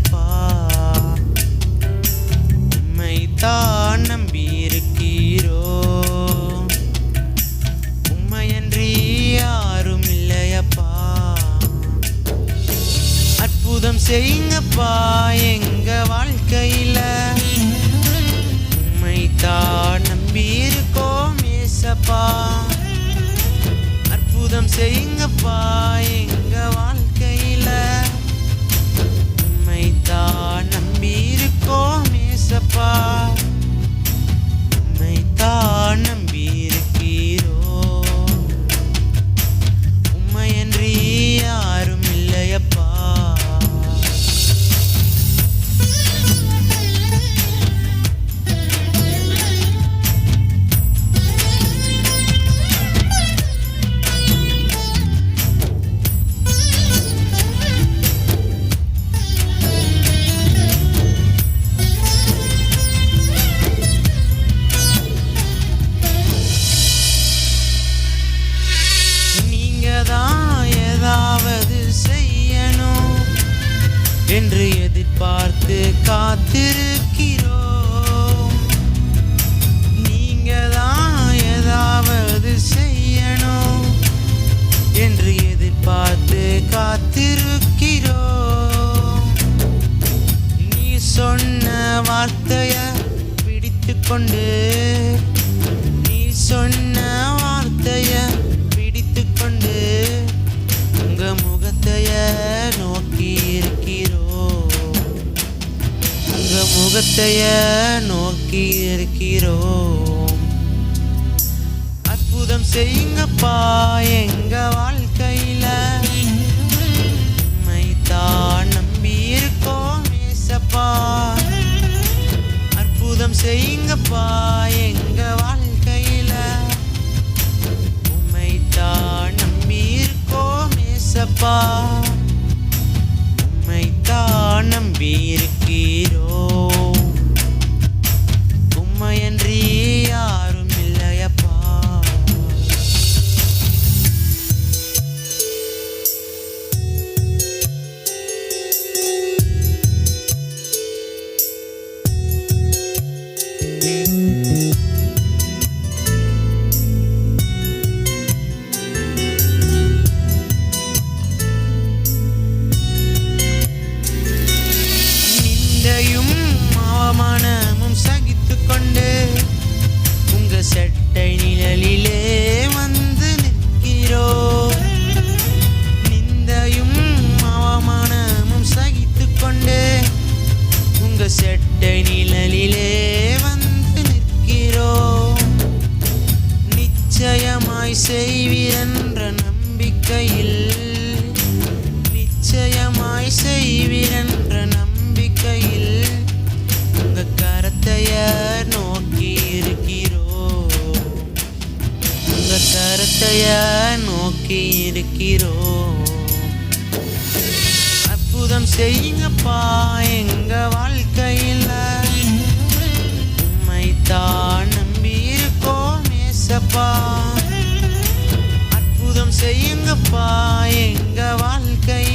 இல்லையப்பா. உம்மைத்தான் நம்பியிருக்கிறோ, உம்மையன்றி யாரும் இல்லையப்பா. அற்புதம் செய்யுங்கப்பா எங்க வாழ்க்கையில, உம்மைத்தான் நம்பியிருக்கோம் ஏசப்பா. அற்புதம் செய்யுங்கப்பா எங்க வாழ்க்கையில, உம்மைத்தான் நம்பியிருக்கோம் ஏசப்பா. உம்மைத்தான் நம்பியிருக்கிறோ, உம்மையன்றி யாரும் இல்லையப்பா. ஏதாவது செய்யணும் என்று எதிர்பார்த்து காத்திருக்கிறோம். நீங்க தான் ஏதாவது செய்யணும் என்று எதிர்பார்த்து காத்திருக்கிறோம். நீ சொன்ன வார்த்தைய பிடித்து கொண்டு, நீ சொன்ன வார்த்தைய பிடித்து கொண்டு உங்க முகத்தைய நோக்கி இருக்கிறோம், உங்க முகத்தைய நோக்கி இருக்கிறோம். அற்புதம் செய்யுங்கப்பா எங்க வாழ்க்கையில, உம்மைத்தான் நம்பியிருக்கோம் ஏசப்பா. அற்புதம் செய்யுங்கப்பா எங்க வாழ்க்கையில, உம்மைத்தான் நம்பியிருக்கோம் ஏசப்பா. உம்மைத்தான் நம்பியிருக்கிறோம், உம்மையன்றி யாரும் இல்லையப்பா. நிந்தையும் அவமானமும் சகித்து கொண்டு உங்க செட்டை நிழலிலே வந்து நிற்கிறோம். நிந்தையும் அவமானமும் சகித்து கொண்டு உங்க செட்டை நிழலிலே வந்து நிற்கிறோம். நிச்சயமாய் செய்வீரென்ற நம்பிக்கையில், நிச்சயமாய் செய்வீரென்ற நம்பிக்கையில் உங்க கரத்தைய நோக்கி இருக்கிறோம், உங்க கரத்தைய நோக்கி இருக்கிறோம். அற்புதம் செய்யுங்கப்பா எங்க வாழ்க்கையில, உம்மைத்தான் நம்பியிருக்கோம் ஏசப்பா. அற்புதம் செய்யுங்கப்பா எங்க வாழ்க்கையில,